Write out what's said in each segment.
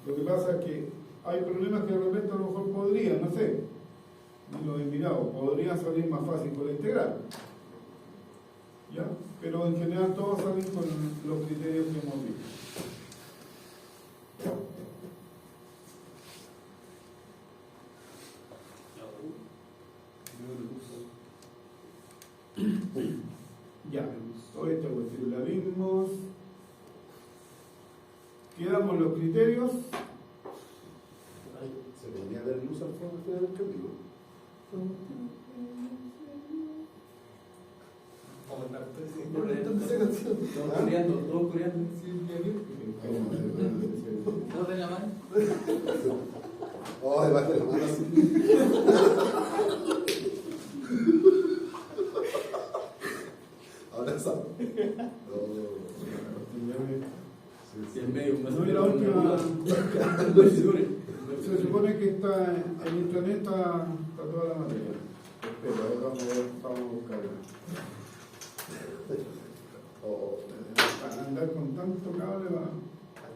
Lo que pasa es que hay problemas que de repente a lo mejor podrían, no sé, no lo he mirado, podrían salir más fácil con la integral. ¿Ya? Pero en general todos salen con los criterios que hemos visto. Ya, toda esta cuestión la vimos. Quedamos los criterios. Se podría ver luz al fondo al final del capítulo. Todos coreando. ¿Todos de la mano? Oh, debajo de la mano así. Abrazado. En medio, No, y la última. Se supone que está en internet, está toda la materia. Espera, ahora vamos a buscarla. Andar con tanto cable va. La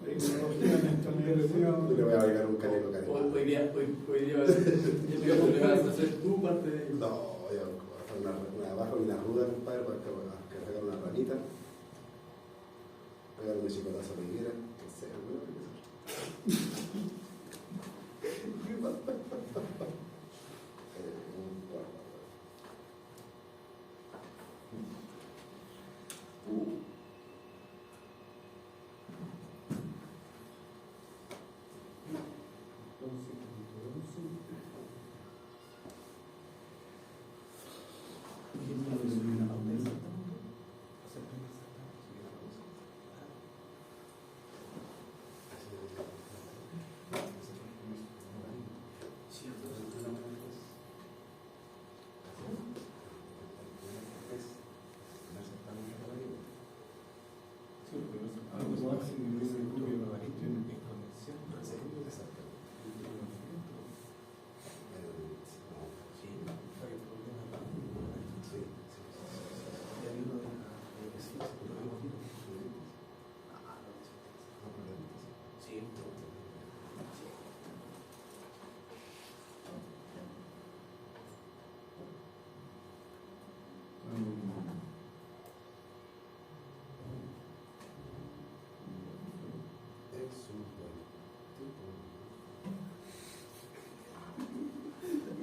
tecnología en esta universidad. Yo le voy a agregar un canelo canelo. Hoy día le vas a hacer tu parte de. No, voy a hacer una barra y una ruda, compadre, para que sacar una ranita. Voy a dar un chicotazo a la higuera. No sé,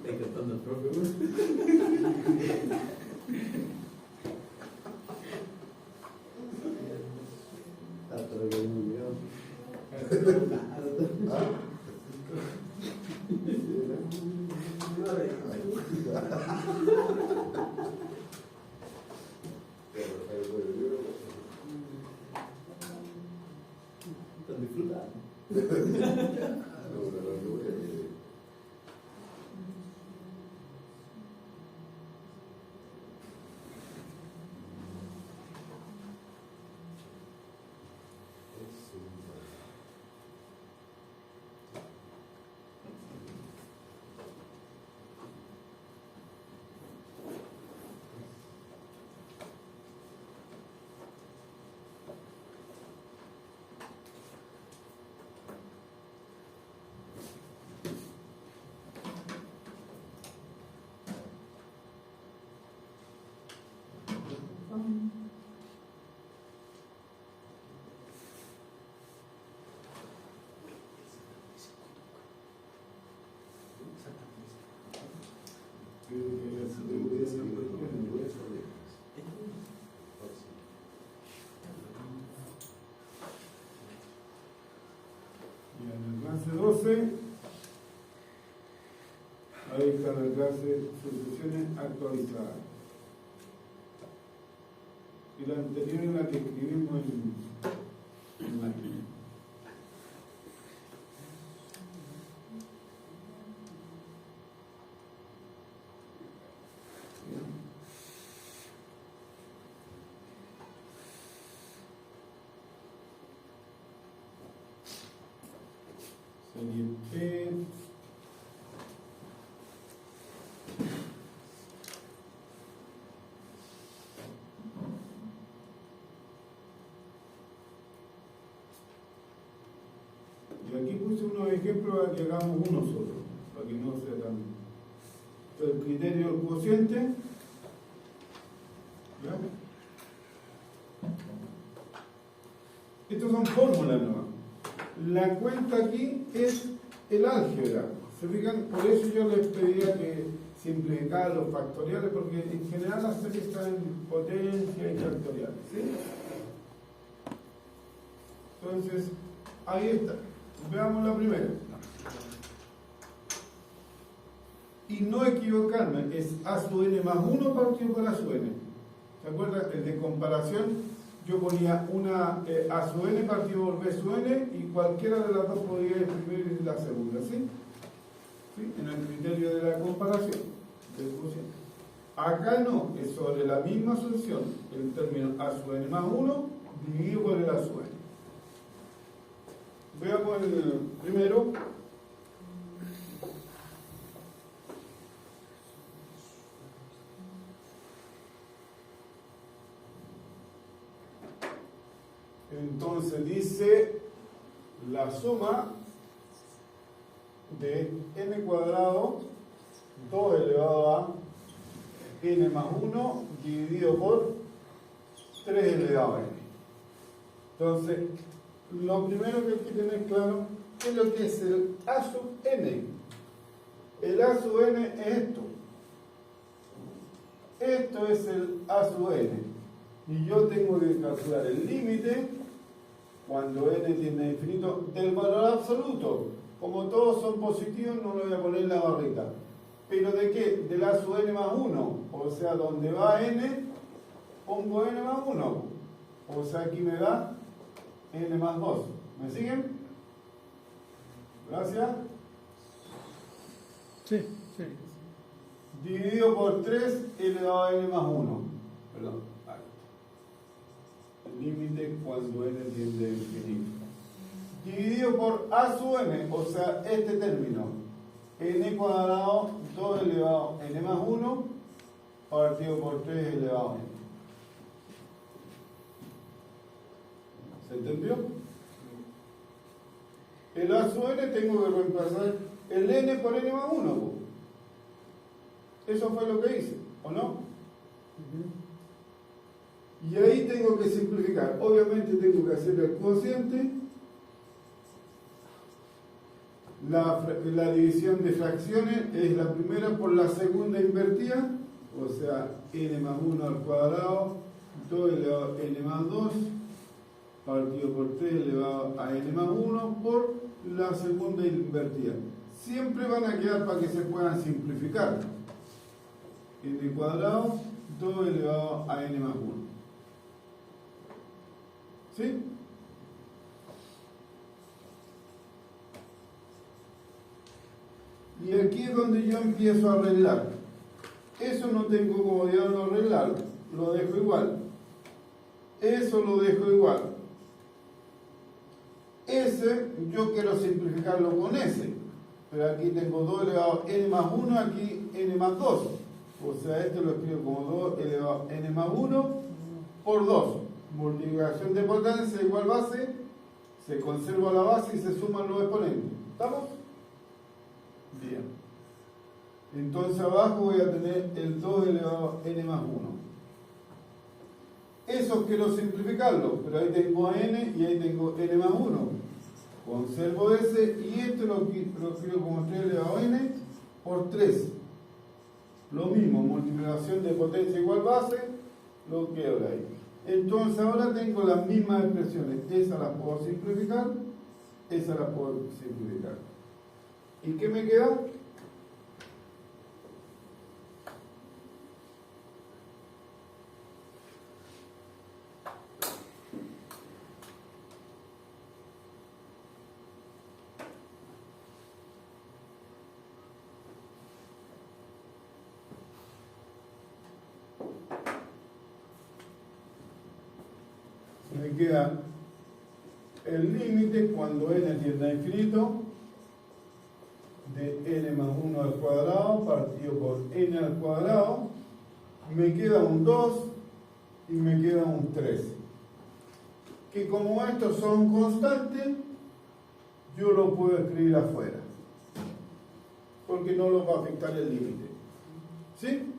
Está cantando el profe, hasta lo que hay muy bien. Están disfrutando. Y en el clase 12, ahí está la clase sucesiones actualizadas. Y la anterior es la que escribimos en máquina. Serie P. ejemplo para que hagamos uno solo, para que no sea tan... El criterio del cociente, ¿ya? Estos son fórmulas nomás. La cuenta aquí es el álgebra. ¿Se fijan? Por eso yo les pedía que simplificaran los factoriales, porque en general las series están en potencia y factoriales, ¿sí? Entonces, ahí está. Veamos la primera. Y no equivocarme, es a sub n más 1 partido por a sub n. ¿Se acuerdan? El de comparación, yo ponía una a sub n partido por b sub n y cualquiera de las dos podía imprimir la segunda, ¿sí? ¿Sí? En el criterio de la comparación del cociente. Acá no, es sobre la misma solución, el término a sub n más 1 dividido por el a sub n. Veamos el primero. Entonces dice la suma de n cuadrado 2 elevado a n más 1 dividido por 3 elevado a n. Entonces, lo primero que hay que tener claro es lo que es el a sub n. El a sub n es esto. Esto es el a sub n. Y yo tengo que calcular el límite cuando n tiende a infinito del valor absoluto. Como todos son positivos, no lo voy a poner en la barrita. ¿Pero de qué? Del a sub n más 1. O sea, donde va n, pongo n más 1. O sea, aquí me da n más 2. ¿Me siguen? Gracias. Sí, sí. Dividido por 3 elevado a n más 1. Perdón. Ahí. El límite cuando n tiende a infinito. Dividido por a sub n, o sea, este término. N cuadrado 2 elevado a n más 1 partido por 3 elevado a n. ¿Se entendió? El a sub n tengo que reemplazar el n por n más 1. Eso fue lo que hice, ¿o no? Y ahí tengo que simplificar. Obviamente tengo que hacer el cociente, la división de fracciones es la primera por la segunda invertida, o sea, n más 1 al cuadrado, 2 elevado a n más 2, partido por 3 elevado a n más 1 por la segunda invertida. Siempre van a quedar para que se puedan simplificar. N cuadrado, 2 elevado a n más 1. ¿Sí? Y aquí es donde yo empiezo a arreglar. Eso no tengo comodidad de arreglar, lo dejo igual. Eso lo dejo igual. S, yo quiero simplificarlo con S. Pero aquí tengo 2 elevado a n más 1, aquí n más 2. O sea, esto lo escribo como 2 elevado a n más 1 por 2. Multiplicación de potencia igual base, se conserva la base y se suman los exponentes. ¿Estamos? Bien. Entonces abajo voy a tener el 2 elevado a n más 1. Eso quiero simplificarlo, pero ahí tengo a n y ahí tengo n más 1. Conservo ese y esto lo escribo como 3 elevado a n por 3. Lo mismo, multiplicación de potencia igual base, lo quedo ahí. Entonces ahora tengo las mismas expresiones. Esa las puedo simplificar, esa las puedo simplificar. ¿Y qué me queda? Me queda el límite cuando n tiende a infinito de n más 1 al cuadrado partido por n al cuadrado. Me queda un 2 y me queda un 3. Que como estos son constantes, yo lo puedo escribir afuera, porque no lo va a afectar el límite. ¿Sí?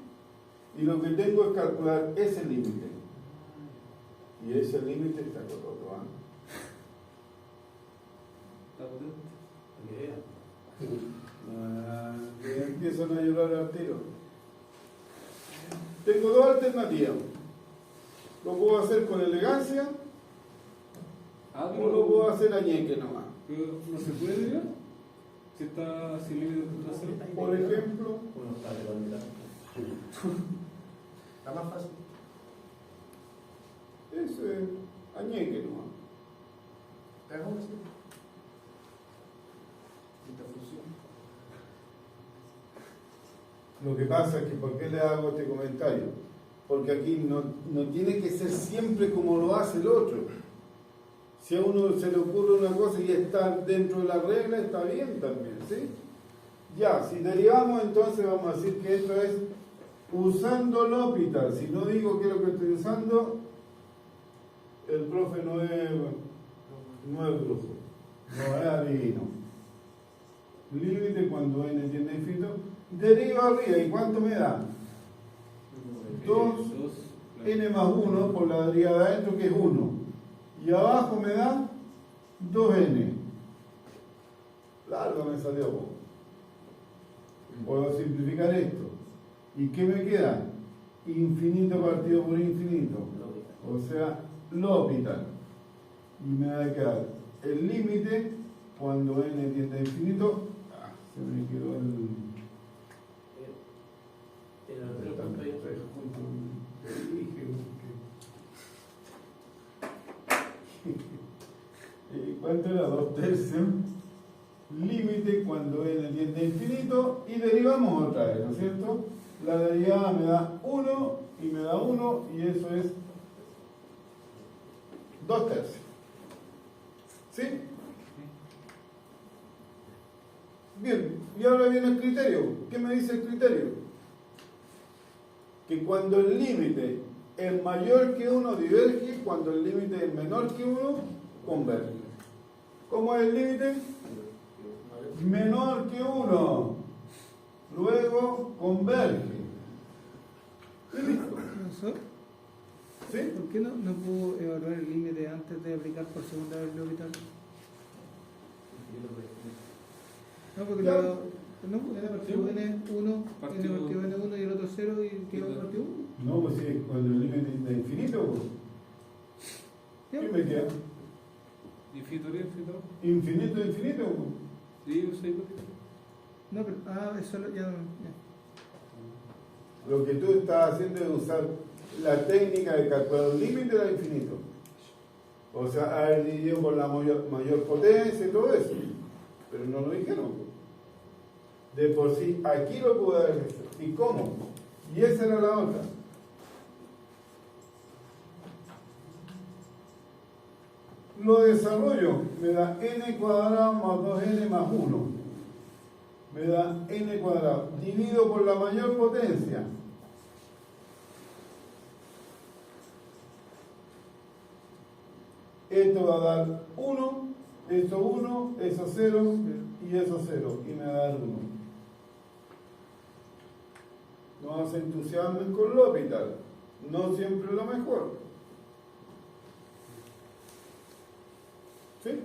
Y lo que tengo es calcular ese límite. Y ese límite está correcto. ¿Está potente? Empiezan a llorar al tiro. Tengo dos alternativas. Lo puedo hacer con elegancia Ah, o lo puedo hacer a ñeque nomás. pero no se puede ya. Si está sin límite de puntuación. Por ejemplo, Uno está de la mitad. Está más fácil. es a ñeque nomás. Hagamos así. Esta función. Lo que pasa es que, ¿por qué le hago este comentario? Porque aquí no tiene que ser siempre como lo hace el otro. Si a uno se le ocurre una cosa y está dentro de la regla, está bien también, ¿sí? Ya, si derivamos, entonces vamos a decir que esto es usando L'Hopital. Si no digo qué es lo que estoy usando, el profe no es brujo, no es adivino. Límite cuando n tiende a infinito. Deriva arriba, ¿y cuánto me da? 2 n más 1 por la derivada de adentro, que es 1. Y abajo me da 2n. Largo me salió. Puedo simplificar esto. ¿Y qué me queda? Infinito partido por infinito. O sea, L'Hopital. Y me va a quedar el límite cuando n tiende a infinito. Se me quedó el... ¿Cuánto era? 2/3. Límite cuando n tiende a infinito y derivamos otra vez, ¿no es cierto? La derivada me da 1 y me da 1 y eso es 2/3. ¿Sí? Bien, y ahora viene el criterio. ¿Qué me dice el criterio? Que cuando el límite es mayor que 1 diverge, cuando el límite es menor que 1 converge. ¿Cómo es el límite? Menor que 1. Luego converge. Y listo. ¿Profesor? ¿Sí? ¿Por qué no pudo evaluar el límite antes de aplicar por segunda vez el L'Hopital? No, porque Ya. no, era partido N1, N partido N1 y el otro 0 y quedó partido 1. No, pues sí, cuando el límite es de infinito, ¿qué me queda? Infinito, infinito. Infinito, infinito. Sí, un 6. No, pero, eso ya. Lo que tú estás haciendo es usar la técnica de calcular un límite al infinito. O sea, haber dividido por la mayor potencia y todo eso. Pero no lo dijeron. De por sí, aquí lo pude haber hecho. ¿Y cómo? Y esa era la otra. Lo desarrollo, me da n cuadrado más 2n más 1. Me da n cuadrado. Divido por la mayor potencia. Esto va a dar 1, eso 1, eso 0 y eso 0. Y me va a dar 1. No se entusiasmen con L'Hopital. No siempre es lo mejor. ¿Sí?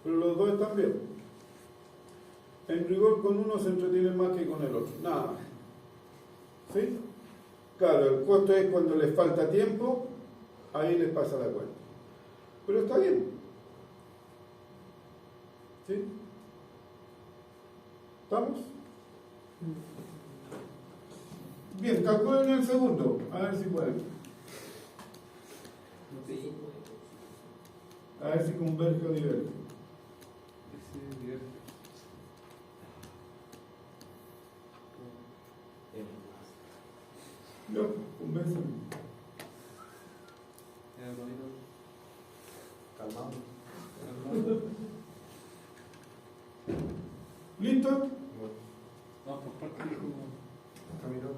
Pero los dos están bien. En rigor, con uno se entretiene más que con el otro. Nada más. ¿Sí? Claro, el costo es cuando les falta tiempo, ahí les pasa la cuenta. Pero está bien. ¿Sí? ¿Estamos? Bien, calculen el segundo. A ver si pueden. A ver si converge o diverge. Ya, convénceme. Calmado. ¿Listo? Vamos por parte de Camilo.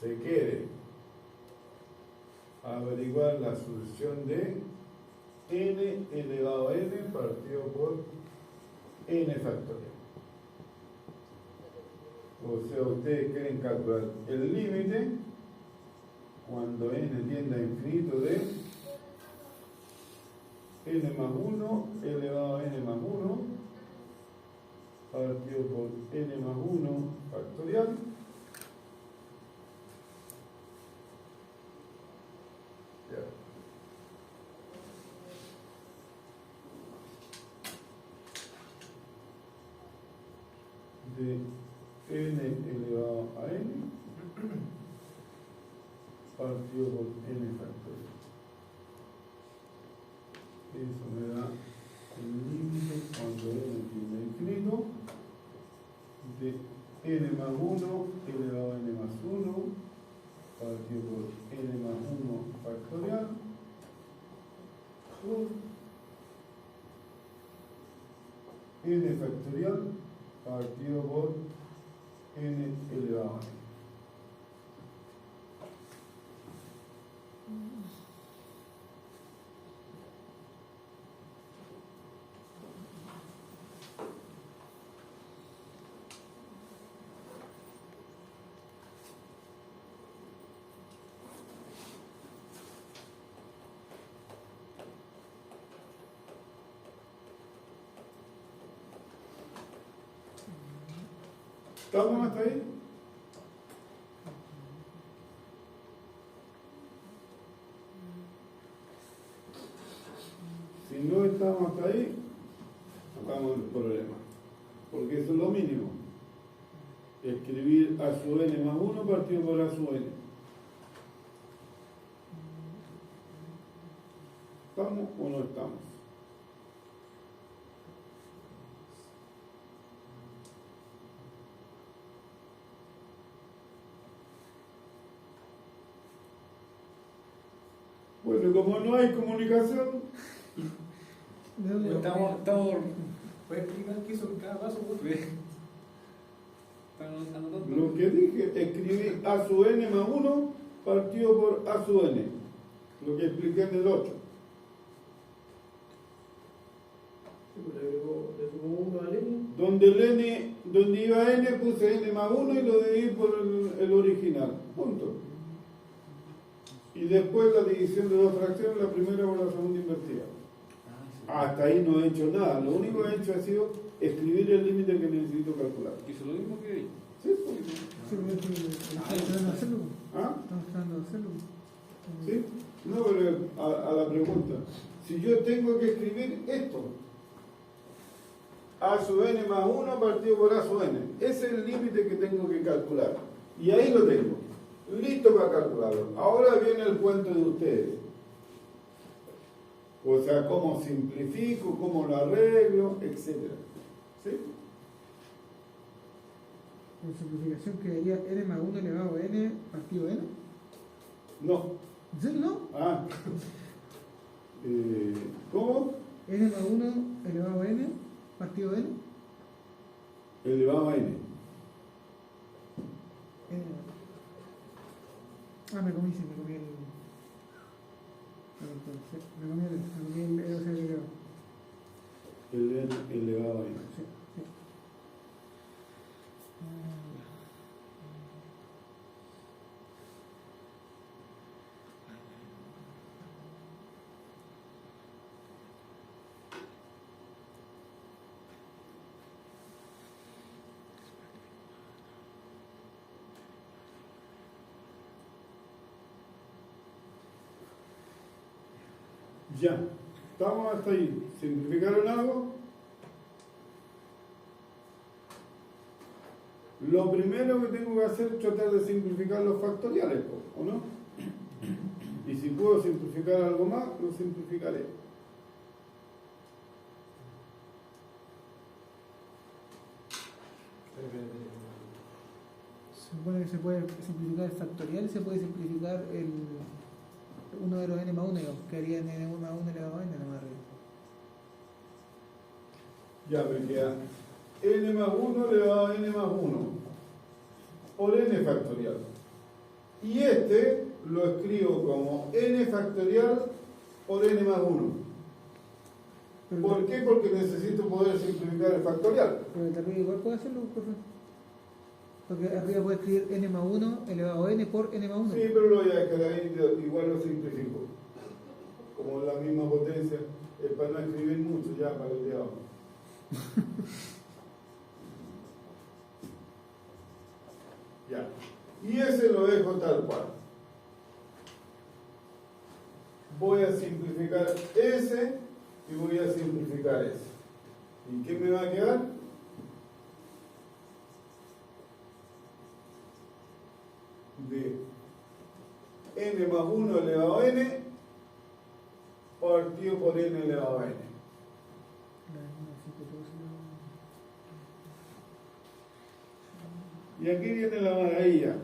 se quiere averiguar la sucesión de n elevado a n partido por n factorial. O sea, ustedes quieren calcular el límite cuando n tiende a infinito de n más 1 elevado a n más 1 partido por n más 1 factorial de n elevado a n partido por n factorial. Eso me da el límite cuando n tiende a infinito de n más 1 elevado a n más 1 partido por n más 1 factorial por n factorial partido por n elevado a n. ¿Estamos hasta ahí? Si no estamos hasta ahí, estamos en el problema. Porque eso es lo mínimo. Escribir a sub n más 1 partido por a sub n. ¿Estamos o no estamos? Bueno, como no hay comunicación, ¿De dónde Estamos, ¿puedes explicar qué hizo en cada paso? Estamos anotando. lo que dije, escribí a sub n más 1 partido por a sub n. Lo que expliqué en el 8. Le sumo 1 al n. Donde iba n puse n más 1 y lo dividí por el original. Punto. Y después la división de dos fracciones, la primera por la segunda invertida. Hasta ahí no he hecho nada. Lo único que he hecho ha sido escribir el límite que necesito calcular. Hizo lo mismo que ahí. ¿Sí? Sí, estamos tratando de hacerlo. ¿Ah? Estamos tratando de hacerlo. ¿Sí? No, pero a la pregunta. Si yo tengo que escribir esto, a sub n más 1 partido por a sub n. Ese es el límite que tengo que calcular. Y ahí lo tengo. Listo para calcularlo. Ahora viene el cuento de ustedes. O sea, cómo simplifico, cómo lo arreglo, etc. ¿Sí? En simplificación quedaría n más 1 elevado a n partido n. No. ¿Sí? ¿No? Ah. ¿Cómo? N más 1 elevado a n partido n. Elevado a n. Me comí el. Entonces, me comí el elevado. El n elevado a n. Sí, sí. Ya, estamos hasta ahí. ¿Simplificaron algo? Lo primero que tengo que hacer es tratar de simplificar los factoriales, ¿o no? Y si puedo simplificar algo más, lo simplificaré. Se supone que se puede simplificar el factorial y se puede simplificar el 1 de los n más 1, que haría n más 1 elevado a n más arriba. Ya me queda n más 1 elevado a n más 1 por n factorial. Y este lo escribo como n factorial por n más 1. ¿Por qué? Porque necesito poder simplificar el factorial. Pero el de arriba igual puede hacerlo, profe. Porque arriba puede escribir n más 1 elevado a n por n más 1. Sí, pero lo voy a dejar ahí, igual lo simplifico. Como la misma potencia, es para no escribir mucho ya para el de abajo. Ya. Y ese lo dejo tal cual. Voy a simplificar ese y voy a simplificar ese. ¿Y qué me va a quedar? De n más 1 elevado a n partido por n elevado a n. Y aquí viene la maravilla.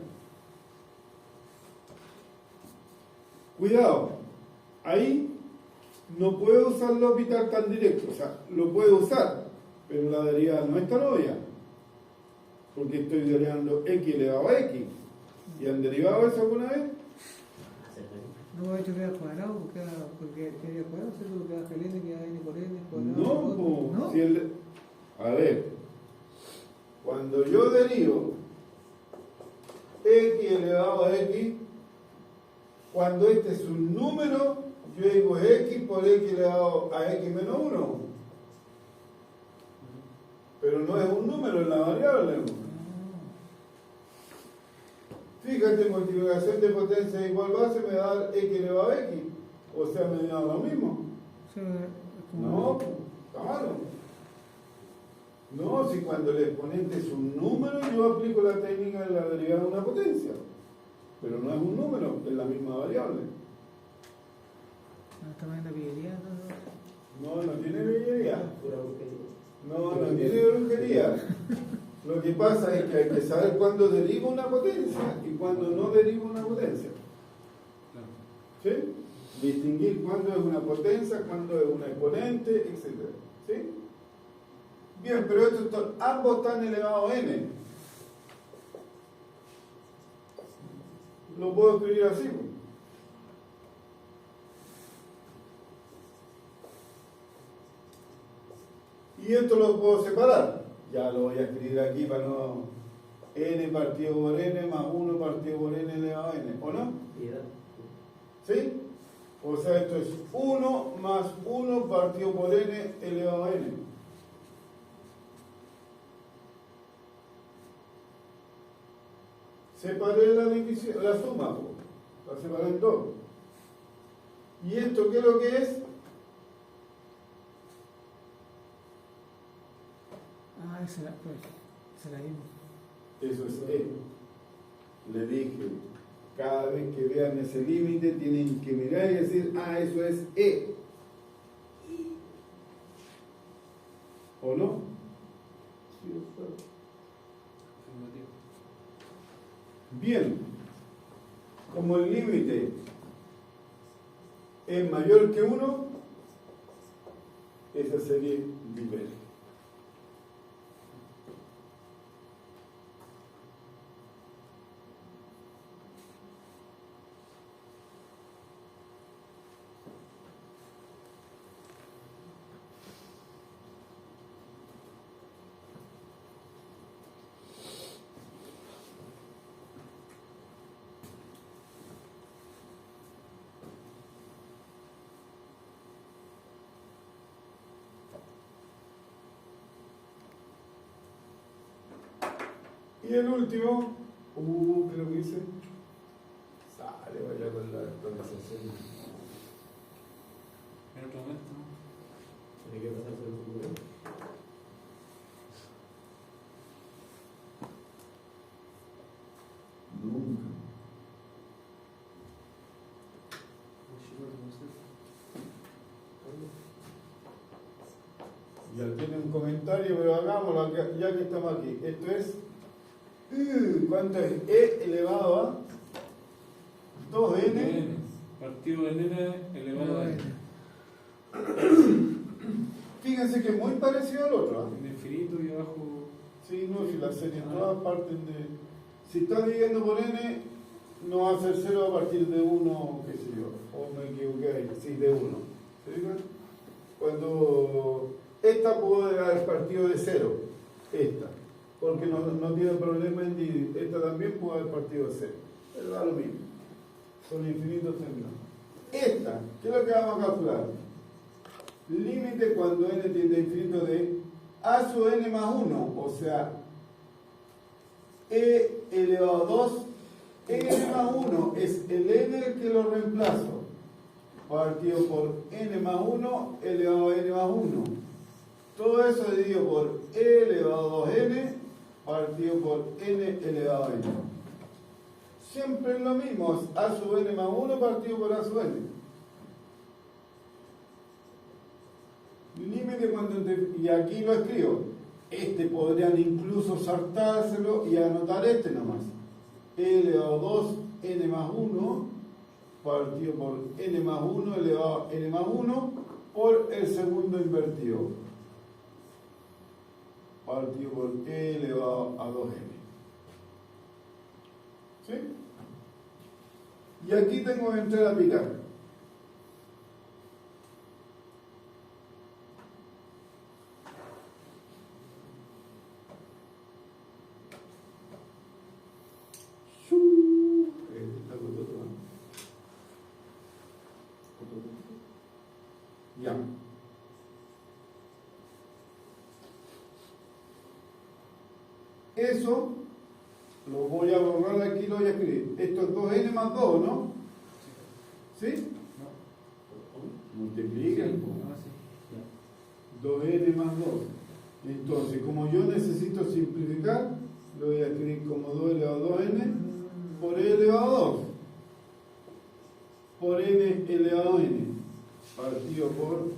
Cuidado, ahí no puedo usar el orbital tan directo, o sea, lo puedo usar, pero la derivada no es tan obvia, porque estoy derivando x elevado a x. ¿Y han derivado eso alguna vez? No va a hecho que al cuadrado, porque queda al cuadrado, ¿cierto? Que baja el n, queda n por n, cuadrado. No, ¿No? si a ver, cuando yo derivo x elevado a x, cuando este es un número, yo digo x por x elevado a x menos 1. Pero no es un número en la variable. Fíjate, multiplicación de potencia igual base me da dar x elevado a x. O sea, me da lo mismo. Sí, es como No, está malo. No, si cuando el exponente es un número, yo aplico la técnica de la derivada de una potencia. Pero no es un número, es la misma variable. No está mal en la pillería, No, no tiene billería. Pura brujería. No, no tiene brujería. Lo que pasa es que hay que saber cuándo deriva una potencia y cuándo no deriva una potencia. ¿Sí? Distinguir cuándo es una potencia, cuándo es un exponente, etc. ¿Sí? Bien, pero ambos están elevados a n. Lo puedo escribir así. Y esto lo puedo separar. Ya lo voy a escribir aquí para no... n partido por n más 1 partido por n elevado a n. ¿O no? ¿Sí? O sea, esto es 1 más 1 partido por n elevado a n. Separé la división, la suma, la separé en dos. ¿Y esto qué es lo que es? Ah, esa la vimos. Eso es E. Le dije, cada vez que vean ese límite tienen que mirar y decir, ah, eso es E. ¿O no? Bien, como el límite es mayor que 1, esa serie diverge. Y el último, ¿qué es lo que dice? Sale, vaya con la actualización. En otro momento, ¿no? Tiene que pasarse el futuro. Nunca. Ya tiene un comentario, pero hagámoslo ya que estamos aquí. Esto es, ¿cuánto es? E elevado a 2n. Partido de n elevado a n. Fíjense que es muy parecido al otro. En infinito y abajo. Sí, no, si las series todas parten de... Si está dividiendo por n, no va a ser 0 a partir de 1, qué sé yo, o me equivoqué ahí, sí, de 1. ¿Se fijan? Cuando esta puede haber partido de 0, esta, porque no tiene problema en dividir. Esta también puede haber partido de 0, pero da lo mismo, son infinitos términos. Esta, ¿qué es lo que vamos a calcular? Límite cuando n tiende a infinito de a sub n más 1, o sea, e elevado a 2, n más 1 es el n el que lo reemplazo, partido por n más 1 elevado a n más 1. Todo eso dividido por e elevado a 2n partido por n elevado a n. Siempre es lo mismo, es a sub n más 1 partido por a sub n. Límite cuando y aquí lo escribo. Este podrían incluso saltárselo y anotar este nomás. E elevado a 2 n más 1 partido por n más 1 elevado a n más 1 por el segundo invertido partido por e elevado a 2n. ¿Sí? Y aquí tengo que entrar a picar. Ya. Eso lo voy a borrar aquí, lo voy a escribir. Esto es 2n más 2, ¿no? ¿Sí? Multipliquen. 2n más 2. Entonces, como yo necesito simplificar, lo voy a escribir como 2 elevado a 2n por e elevado a 2 por n elevado a n partido por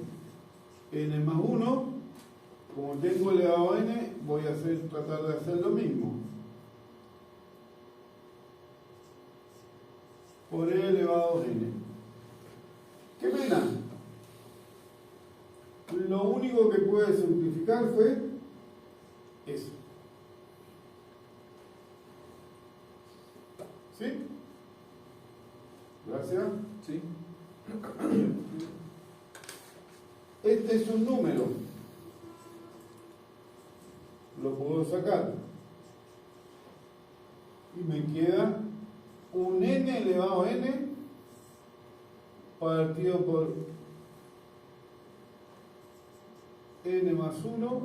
n más 1. Como tengo elevado a n, voy a tratar de hacer lo mismo por e elevado a n. ¿Qué pena? Lo único que puede simplificar fue eso. ¿Sí? Gracias. Sí. Este es un número. Lo puedo sacar. Y me queda un n elevado a n partido por n más 1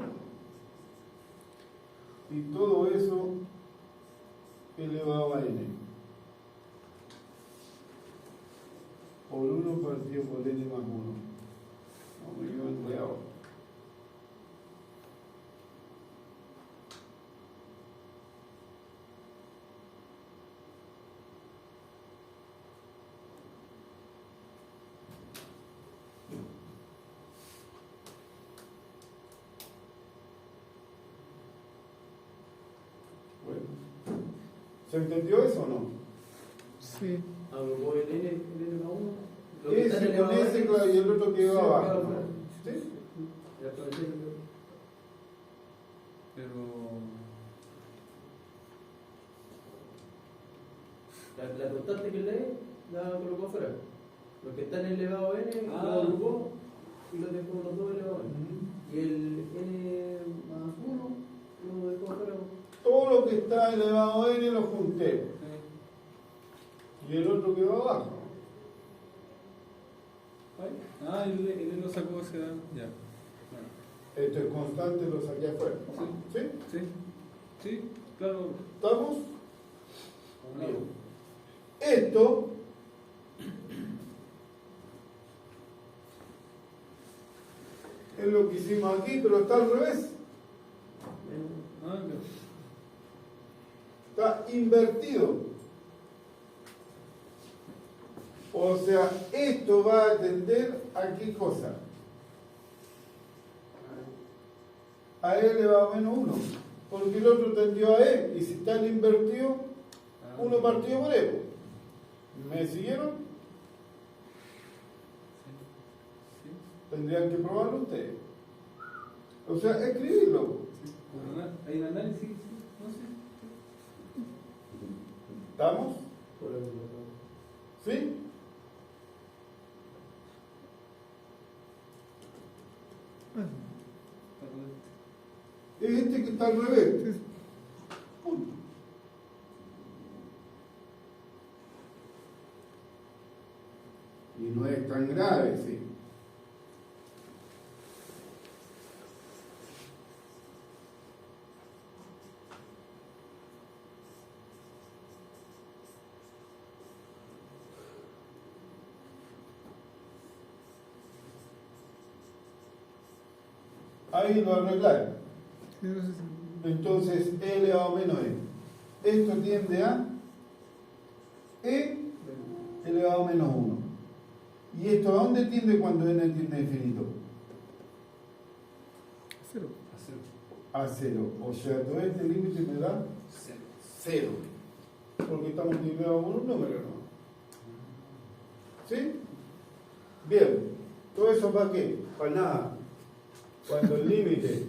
y todo eso elevado a n por 1 partido por n más 1. No me quedo enredado. ¿Se entendió eso o no? Sí. Agrupó el N más 1. Lo que está Ese con elevado a ese N, claro, y el otro quedó sí, abajo. quedó ¿No? afuera. ¿Sí? Ya apareció el- Pero La constante que lee la colocó afuera. Los que están elevado a N Ah. lo agrupó y lo dejó los dos elevados a N. Y el N más 1 lo dejó afuera. Todo lo que está elevado a n lo junté. Y el otro quedó abajo. él lo sacó ese dato. Ya. Esto es constante, lo saqué afuera. ¿Sí? Sí. Sí, claro. ¿Estamos? Bien. Esto es lo que hicimos aquí, pero está al revés. Claro. Está invertido. O sea, esto va a tender a qué cosa? A e elevado a menos 1. Porque el otro tendió a e. Y si están invertidos, uno partido por e. ¿Me siguieron? Tendrían que probarlo ustedes. O sea, escribirlo. Hay un análisis, sí. No sé. ¿Estamos? Por ¿Sí? Es este que está al revés. Punto. Y no es tan grave, sí. Ahí lo arregláis. Entonces, E elevado a menos E. Esto tiende a E elevado a menos 1. ¿Y esto a dónde tiende cuando n tiende a infinito? Cero. A 0. O sea, todo este límite me da 0. Porque estamos multiplicando por un número, ¿no? ¿Sí? Bien. ¿Todo eso para qué? Para nada. Cuando el límite...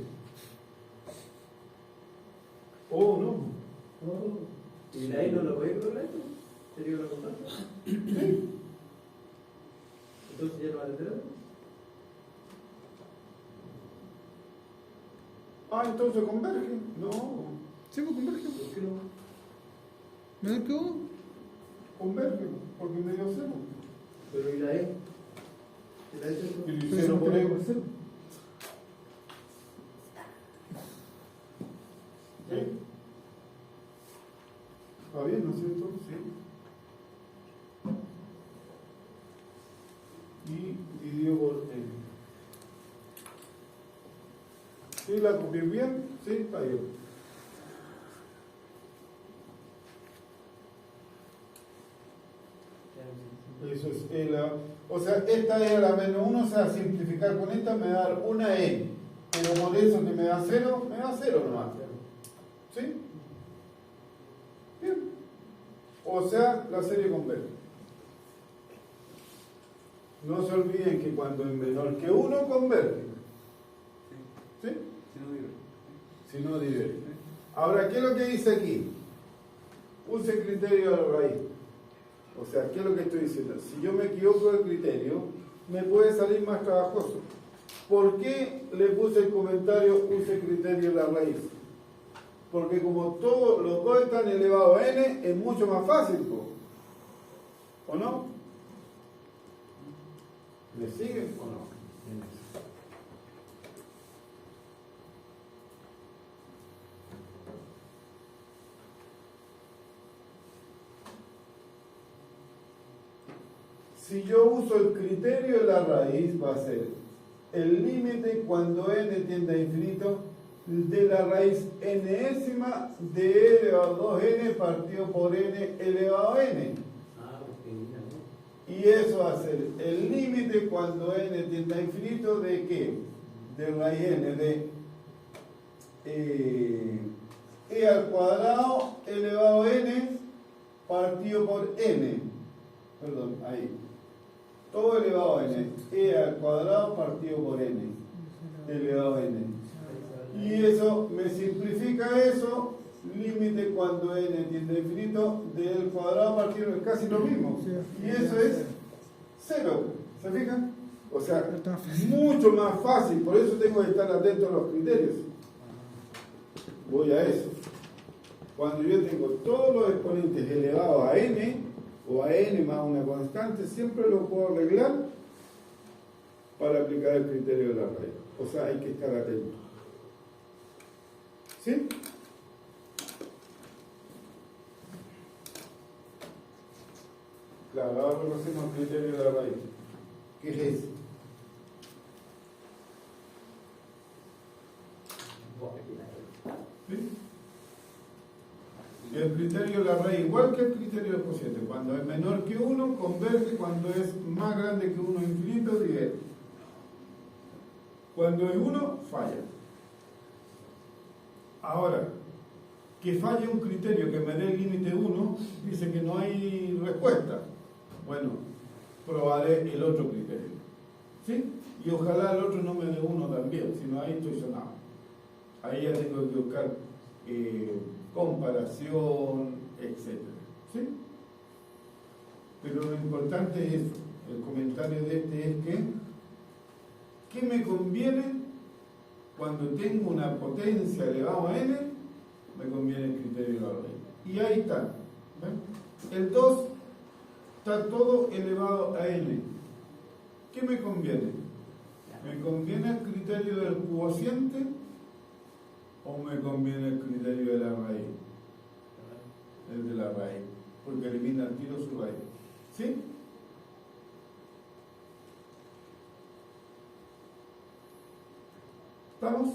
Oh, no. ¿Y la I no lo puede correr? ¿Sería una constante? Sí. Entonces ya no vale 0. Ah, entonces converge. No. Sí, pues converge. ¿Por qué no? ¿Menor que 1? Converge. Porque me dio 0. Pero ¿y la E? ¿Y la E se Y 0 por E. cero. ¿Sí? ¿Está bien, no es cierto? Sí. Y dividido por N. ¿Sí la copié bien? Sí, está bien. Eso es E la... O sea, esta E a la menos 1, o sea, simplificar con esta me da una E. Pero por eso que me da 0, me da 0 nomás. ¿Sí? Bien. O sea, la serie converge. No se olviden que cuando es menor que 1 converge. ¿Sí? Si no diverge. Ahora, ¿qué es lo que dice aquí? Use el criterio de la raíz. O sea, ¿qué es lo que estoy diciendo? Si yo me equivoco del criterio, me puede salir más trabajoso. ¿Por qué le puse el comentario use el criterio de la raíz? Porque como todos los dos están elevados a n, es mucho más fácil, ¿o no? ¿Me siguen o no? Si yo uso el criterio de la raíz, va a ser el límite cuando n tiende a infinito de la raíz enésima de e elevado a 2n partido por n elevado a n. Y eso va a ser el límite cuando n tiende a infinito de ¿qué? De raíz n de e al cuadrado elevado a n partido por n. Perdón, ahí. Todo elevado a n. E al cuadrado partido por n. Elevado a n. Y eso me simplifica eso. Límite cuando n tiende a infinito del cuadrado partido es casi lo mismo. Y eso es 0. ¿Se fijan? O sea, mucho más fácil. Por eso tengo que estar atento a los criterios. Voy a eso. Cuando yo tengo todos los exponentes elevados a n, o a n más una constante, siempre lo puedo arreglar para aplicar el criterio de la raíz. O sea, hay que estar atento. ¿Sí? Claro, ahora conocemos el criterio de la raíz. ¿Qué es ese? ¿Sí? Y el criterio de la raíz, igual que el criterio del cociente, cuando es menor que 1, converge, cuando es más grande que 1 infinito, diverge. Cuando es 1, falla. Ahora, que falle un criterio que me dé el límite 1, dice que no hay respuesta. Bueno, probaré el otro criterio. ¿Sí? Y ojalá el otro no me dé 1 también, sino ahí estoy sonado. Ahí ya tengo que buscar comparación, etc. ¿Sí? Pero lo importante es eso. El comentario de este es que ¿qué me conviene cuando tengo una potencia elevada a n? Me conviene el criterio de la raíz. Y ahí está. ¿Ven? El 2 está todo elevado a n. ¿Qué me conviene? ¿Me conviene el criterio del cociente o me conviene el criterio de la raíz? El de la raíz, porque elimina el tiro su raíz. ¿Sí? ¿Estamos?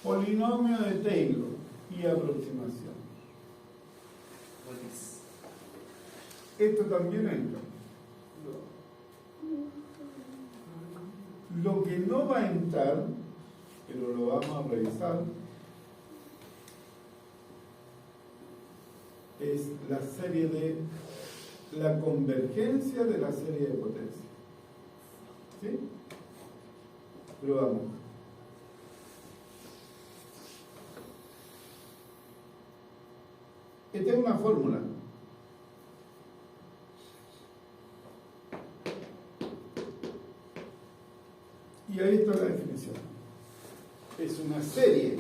Polinomio de Taylor y aproximación. Esto también entra. Lo que no va a entrar, pero lo vamos a revisar, es la serie de la convergencia de la serie de potencia. ¿Sí? Pero vamos. Esta es una fórmula. Y ahí está la definición. Es una serie.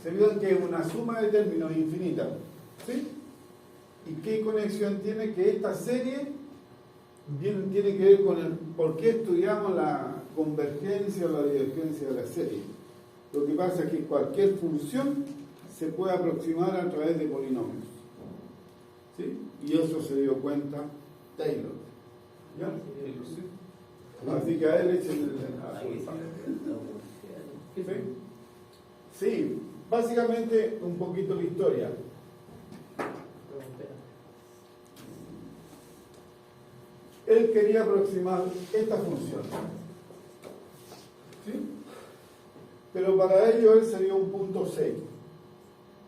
Se vio que es una suma de términos infinita. ¿Sí? ¿Y qué conexión tiene? Que esta serie tiene que ver con el por qué estudiamos la convergencia o la divergencia de la serie. Lo que pasa es que cualquier función se puede aproximar a través de polinomios. ¿Sí? Y eso se dio cuenta Taylor. ¿Ya? Así que a él echen el... ¿Sí? Sí, básicamente un poquito la historia. Él quería aproximar esta función. ¿Sí? Pero para ello él se dio un punto C.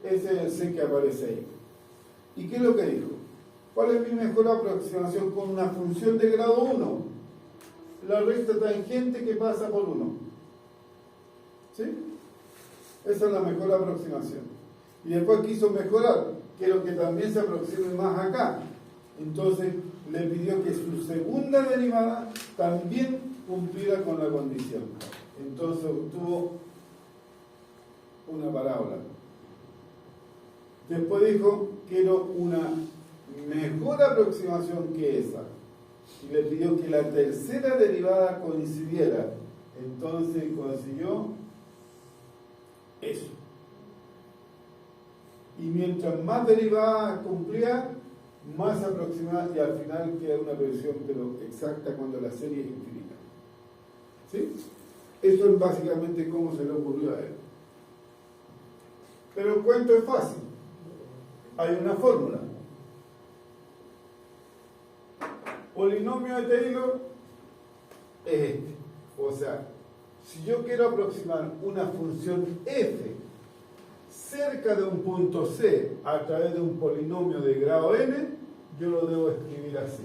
Ese es el C que aparece ahí. ¿Y qué es lo que dijo? ¿Cuál es mi mejor aproximación con una función de grado 1? La recta tangente que pasa por 1. ¿Sí? Esa es la mejor aproximación. Y después quiso mejorar. Quiero que también se aproxime más acá. Entonces le pidió que su segunda derivada también cumpliera con la condición. Entonces obtuvo una parábola. Después dijo, quiero una mejor aproximación que esa. Y le pidió que la tercera derivada coincidiera. Entonces consiguió eso. Y mientras más derivadas cumplía, más aproximada, y al final queda una predicción pero exacta cuando la serie es infinita. ¿Sí? Eso es básicamente cómo se le ocurrió a él. Pero el cuento es fácil. Hay una fórmula. Polinomio de Taylor es este. O sea, si yo quiero aproximar una función f cerca de un punto C a través de un polinomio de grado n, yo lo debo escribir así.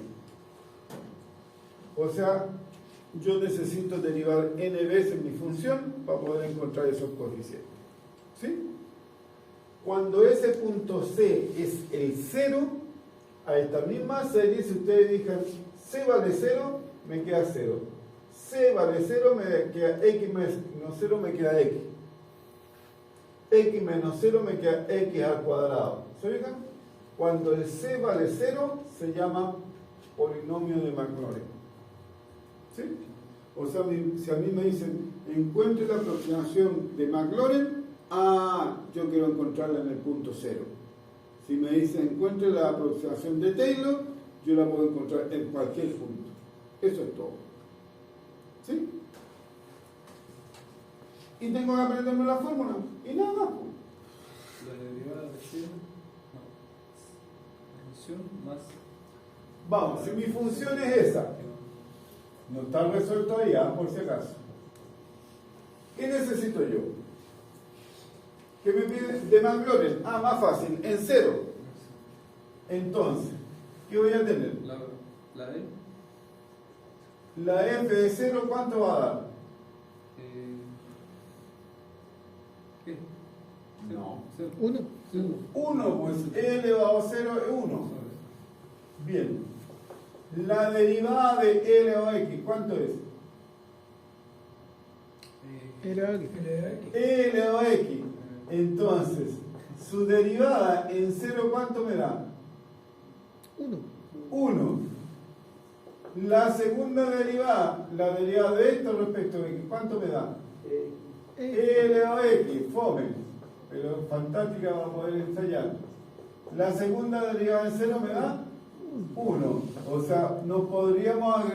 O sea, yo necesito derivar n veces mi función para poder encontrar esos coeficientes. ¿Sí? Cuando ese punto C es el 0, a esta misma serie, si ustedes digan C vale 0, me queda 0. C vale 0, me queda x menos 0, me queda x. X menos 0 me queda x al cuadrado. ¿Se fijan? Cuando el C vale 0, se llama polinomio de Maclaurin. ¿Sí? O sea, si a mí me dicen, encuentre la aproximación de Maclaurin, yo quiero encontrarla en el punto 0. Si me dicen, encuentre la aproximación de Taylor, yo la puedo encontrar en cualquier punto. Eso es todo. ¿Sí? Y tengo que aprenderme la fórmula. Y nada más. La derivada de 100, no. La función más. Vamos, si mi función es esa, no está resuelto ahí, por si acaso. ¿Qué necesito yo? ¿Qué me pide de Maclaurin? Más fácil, en 0. Entonces, ¿qué voy a tener? La E. La f de 0, ¿cuánto va a dar? ¿Qué? No. Cero. 1. 1, pues e elevado a 0 es 1. Bien. La derivada de e elevado a x, ¿cuánto es? Era aquí. E elevado a x. Entonces, su derivada en 0, ¿cuánto me da? 1. 1. La segunda derivada, la derivada de esto respecto a x, ¿cuánto me da? E elevado a x, fome, pero fantástica para poder ensayar. La segunda derivada de 0 me da 1. O sea, nos podríamos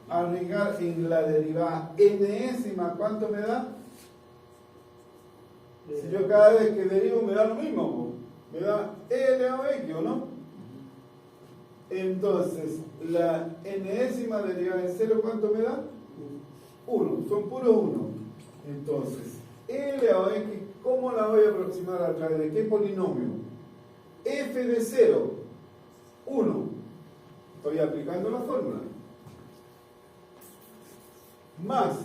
arriesgar en la derivada enésima, ¿cuánto me da? Si yo cada vez que derivo me da lo mismo, me da e elevado a x, ¿o no? Entonces, la enésima derivada de 0, ¿cuánto me da? 1, son puros 1. Entonces, e elevado a x, ¿cómo la voy a aproximar a través de qué polinomio? F de 0, 1. Estoy aplicando la fórmula. Más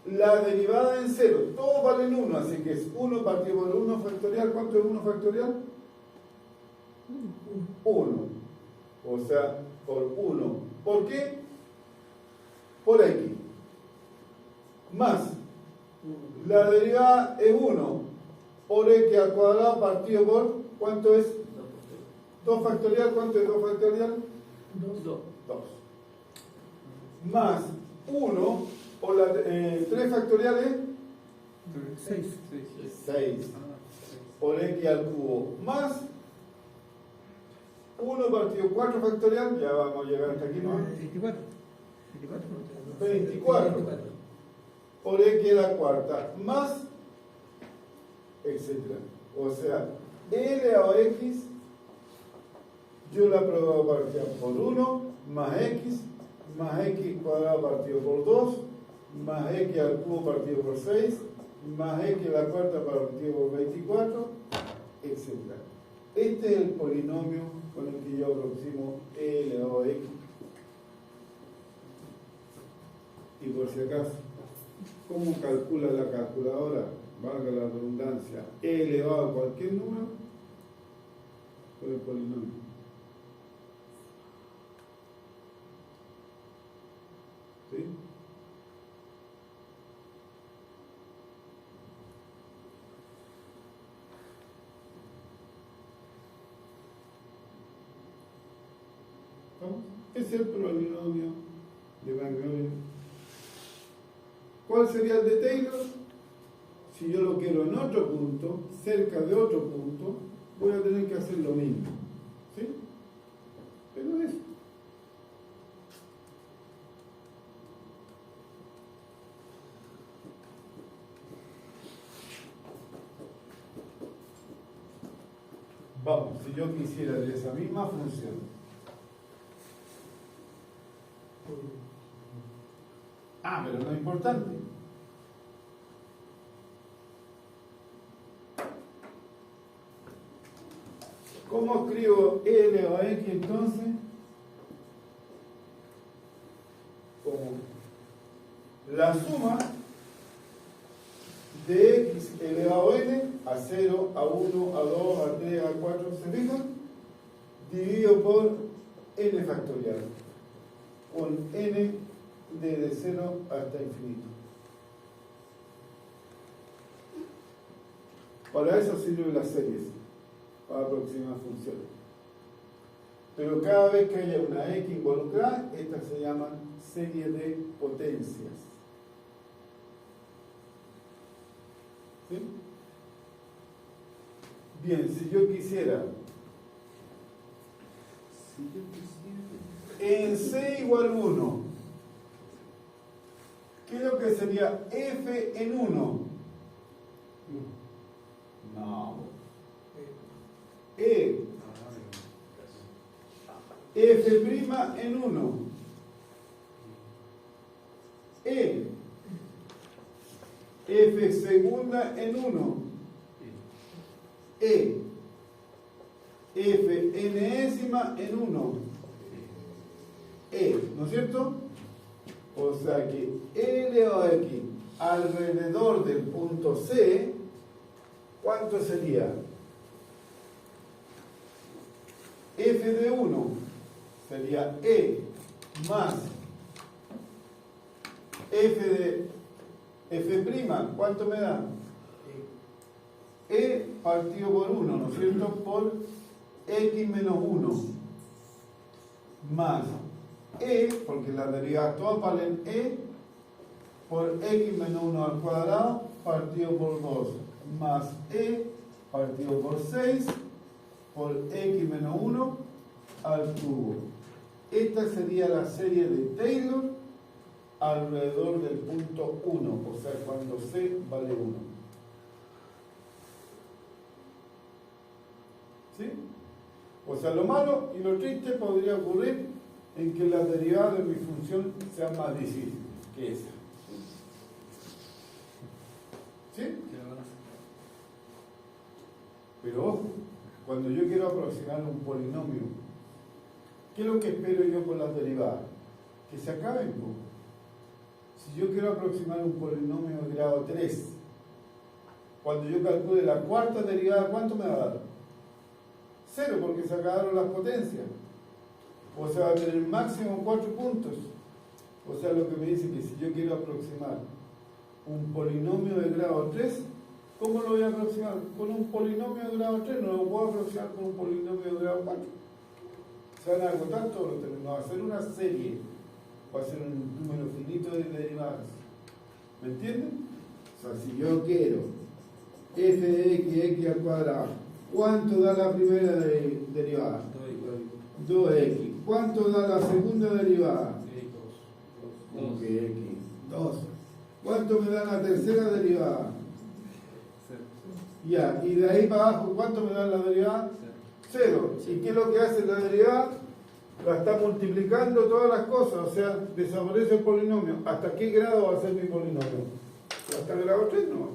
la derivada en 0, todos valen 1, así que es 1 partido por 1 factorial. ¿Cuánto es 1 factorial? 1. O sea, por 1. ¿Por qué? Por x. Más la derivada es 1 por x al cuadrado partido por, ¿cuánto es? 2 factorial. ¿Cuánto es 2 factorial? 2. 2. Más 1 por la 3 factorial es 6. 6 por x al cubo. Más 1 partido 4 factorial, ya vamos a llegar hasta aquí, ¿no? 24. 24 por x a la cuarta, más, etcétera. O sea, e elevado a x, yo la pruebo partida por 1, más x cuadrado partido por 2, más x al cubo partido por 6, más x a la cuarta partido por 24, etcétera. Este es el polinomio con el que yo aproximo e elevado a x. Y por si acaso, ¿cómo calcula la calculadora? Valga la redundancia, e elevado a cualquier número por el polinomio. ¿Sí? ¿Vamos? Ese es el polinomio de Van Gogh. ¿Cuál sería el de Taylor? Si yo lo quiero en otro punto, cerca de otro punto, voy a tener que hacer lo mismo. ¿Sí? Pero eso. Vamos, si yo quisiera de esa misma función. Pero no es importante. ¿Cómo escribo e elevado a x entonces? Como la suma de x elevado a n, a 0, a 1, a 2, a 3, a 4, ¿se fijan? Dividido por n factorial, con n desde 0 hasta infinito. Para eso sirven las series, para aproximar funciones. Pero cada vez que haya una x involucrada, estas se llaman series de potencias. ¿Sí? Bien, si yo quisiera en c igual 1, ¿qué es lo que sería f en 1? No. F' en 1. F segunda en 1. F enésima en 1. ¿No es cierto? O sea que e elevado a x alrededor del punto C, ¿cuánto sería? F de 1 sería E más F de F', ¿cuánto me da? E partido por 1, ¿no es cierto? Por X menos 1 más E, porque las derivadas todas valen E, por X menos 1 al cuadrado partido por 2 más E partido por 6 por X menos 1 al cubo. Esta sería la serie de Taylor alrededor del punto 1, o sea, cuando C vale 1. ¿Sí? O sea, lo malo y lo triste podría ocurrir en que las derivadas de mi función sean más difíciles que esa. ¿Sí? Pero ojo, cuando yo quiero aproximar un polinomio, ¿qué es lo que espero yo con las derivadas? Que se acaben, ¿no? Si yo quiero aproximar un polinomio de grado 3, cuando yo calcule la cuarta derivada, ¿cuánto me va a dar? 0, porque se acabaron las potencias. O sea, va a tener máximo 4 puntos. O sea, lo que me dice que si yo quiero aproximar un polinomio de grado 3, ¿cómo lo voy a aproximar? Con un polinomio de grado 3, no lo puedo aproximar con un polinomio de grado 4. Se van a agotar todos los términos, va a ser una serie, va a ser un número finito de derivadas. ¿Me entienden? O sea, si yo quiero f de x al cuadrado, ¿cuánto da la primera derivada? 2x. ¿Cuánto da la segunda derivada? 2. ¿Cuánto me da la tercera derivada? Ya, y de ahí para abajo, ¿cuánto me da la derivada? 0. ¿Y qué es lo que hace la derivada? La está multiplicando todas las cosas, o sea, desaparece el polinomio. ¿Hasta qué grado va a ser mi polinomio? Hasta el grado 3 no.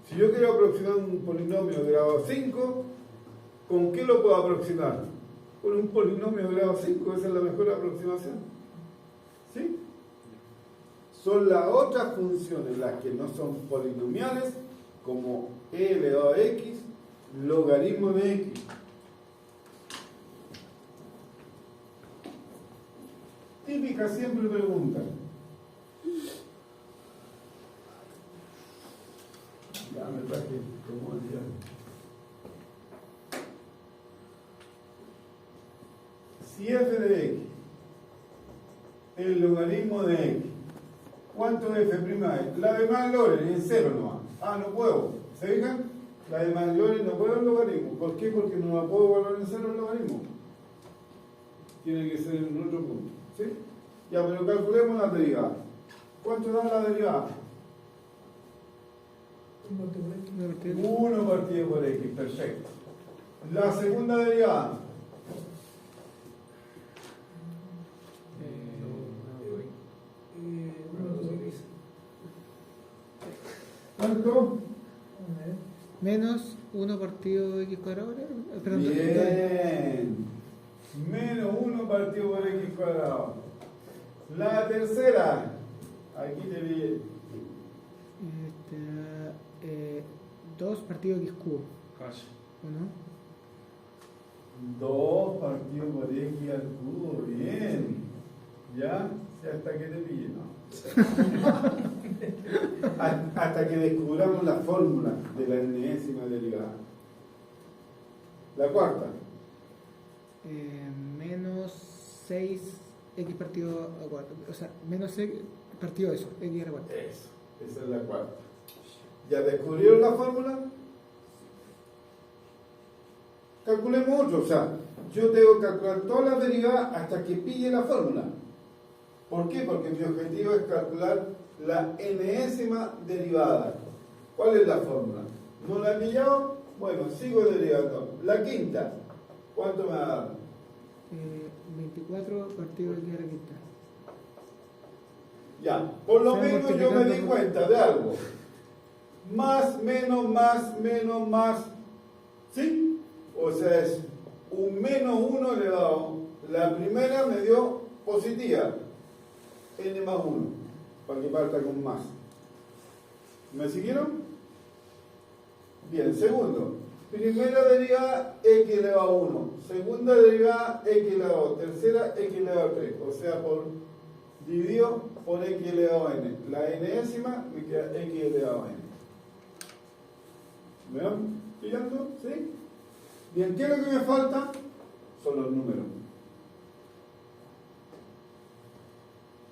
Si yo quiero aproximar un polinomio de grado 5, ¿con qué lo puedo aproximar? Con un polinomio de grado 5, esa es la mejor aproximación. ¿Sí? Son las otras funciones, las que no son polinomiales, como e elevado a x, logaritmo de x. Típica siempre preguntan. Ya me traje como el diario. Si f de x, el logaritmo de x, ¿cuánto f' es? La de Maclaurin en 0 nomás. Ah, no puedo. ¿Se fijan? La de Maclaurin no puedo el logaritmo. ¿Por qué? Porque no la puedo evaluar en 0 el logaritmo. Tiene que ser en otro punto. ¿Sí? Ya, pero calculemos la derivada. ¿Cuánto da la derivada? 1 partido por x. Perfecto. La segunda derivada. ¿Cuánto? Menos 1 partido x cuadrado. Perdón, Bien. Menos 1 partido por x cuadrado. La tercera. Aquí te vi. 2 partido x cubo. ¿O no? 2 partido por x al cubo. Bien. ¿Ya? Sí, hasta que te pille, ¿no? Hasta que descubramos la fórmula de la enésima derivada. La cuarta. Menos 6x partido a 4. O sea, menos x partido eso, x a la 4. Eso. Esa es la cuarta. ¿Ya descubrieron la fórmula? Calculemos otro. O sea, yo tengo que calcular todas las derivadas hasta que pille la fórmula. ¿Por qué? Porque mi objetivo es calcular la enésima derivada. ¿Cuál es la fórmula? ¿No la he pillado? Bueno, sigo derivando. La quinta, ¿cuánto me va a dar? 24 partido x a la quinta. Ya, por lo Se menos yo me di multiplicando cuenta de algo. Más, menos, más. ¿Sí? O sea, es un menos 1 elevado. La primera me dio positiva. n más 1, para que parta con más. ¿Me siguieron? Bien, segundo. Primera derivada, x elevado a 1. Segunda derivada, x elevado a 2. Tercera, x elevado a 3. O sea, dividido por x elevado a n. La n-ésima me queda x elevado a n. ¿Me van pillando? ¿Sí? Bien, ¿qué es lo que me falta? Son los números.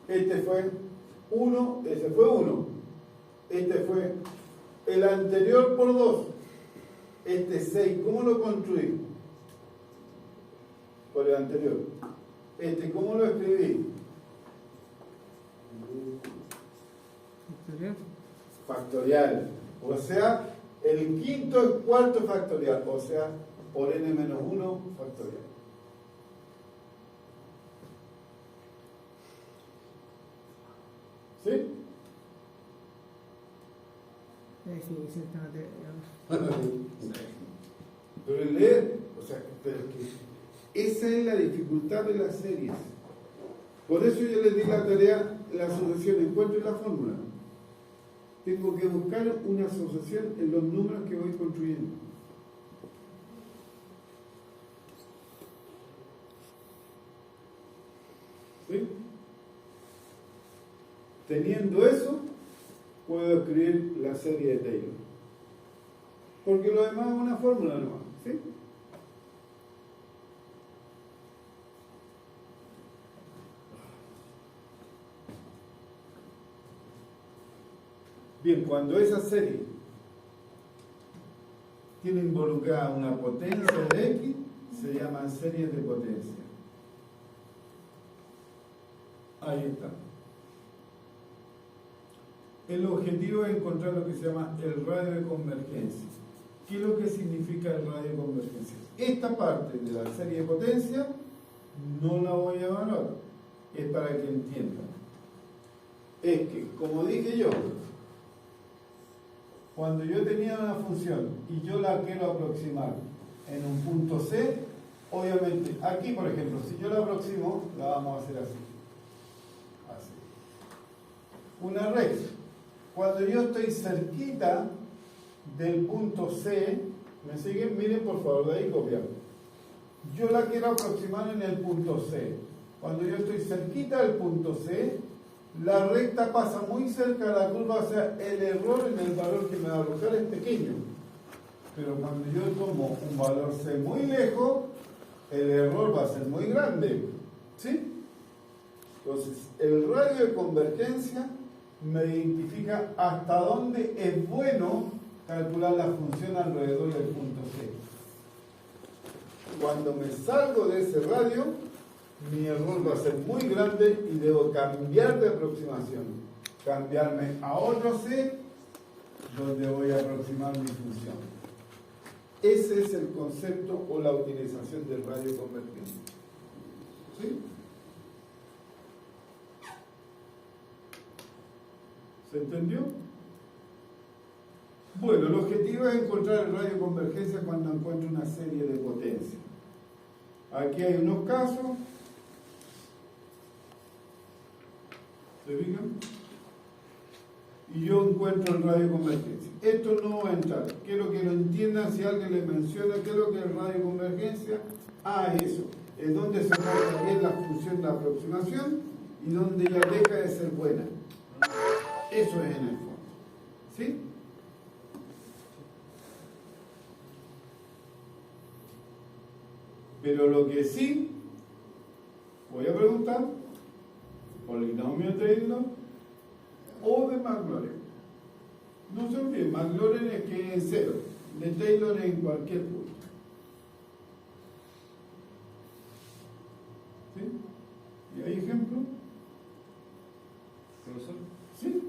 Este fue 1, ese fue 1. Este fue el anterior por 2. Este 6, ¿cómo lo construí? Por el anterior. Este, ¿cómo lo escribí? Factorial. O sea, el quinto es cuarto factorial. O sea, por n menos 1 factorial. ¿Sí? Sí, esta materia. Pero el leer, o sea, pero es que esa es la dificultad de las series. Por eso yo les di la tarea, la asociación, encuentro la fórmula. Tengo que buscar una asociación en los números que voy construyendo. ¿Sí? Teniendo eso, puedo escribir la serie de Taylor. Porque lo demás es una fórmula nomás. ¿Sí? Bien, cuando esa serie tiene involucrada una potencia de X, se llaman series de potencia. Ahí está. El objetivo es encontrar lo que se llama el radio de convergencia. ¿Qué es lo que significa el radio de convergencia? Esta parte de la serie de potencia no la voy a evaluar. Es para que entiendan. Es que, como dije yo, cuando yo tenía una función y yo la quiero aproximar en un punto C, obviamente, aquí por ejemplo, si yo la aproximo, la vamos a hacer así. Así. Una recta. Cuando yo estoy cerquita del punto C, ¿me siguen? Miren por favor, de ahí copiar. Yo la quiero aproximar en el punto C. Cuando yo estoy cerquita del punto C, la recta pasa muy cerca de la curva, o sea, el error en el valor que me va a arrojar es pequeño. Pero cuando yo tomo un valor C muy lejos, el error va a ser muy grande. ¿Sí? Entonces, el radio de convergencia me identifica hasta dónde es bueno calcular la función alrededor del punto C. Cuando me salgo de ese radio, mi error va a ser muy grande y debo cambiar de aproximación. Cambiarme a otro C donde voy a aproximar mi función. Ese es el concepto o la utilización del radio convergente. ¿Sí? ¿Se entendió? Bueno, el objetivo es encontrar el radio de convergencia cuando encuentro una serie de potencias. Aquí hay unos casos. ¿Se fijan? Y yo encuentro el radio de convergencia. Esto no va a entrar. Quiero que lo entiendan si alguien les menciona qué es lo que es el radio de convergencia. Eso. Es donde se pone bien la función de aproximación y donde ya deja de ser buena. Eso es en el fondo. ¿Sí? Pero lo que sí, voy a preguntar, polinomio de Taylor o de Maclaurin. No se olviden, Maclaurin es que es cero, de Taylor en cualquier punto. ¿Sí? ¿Y hay ejemplo? Profesor, ¿Sí?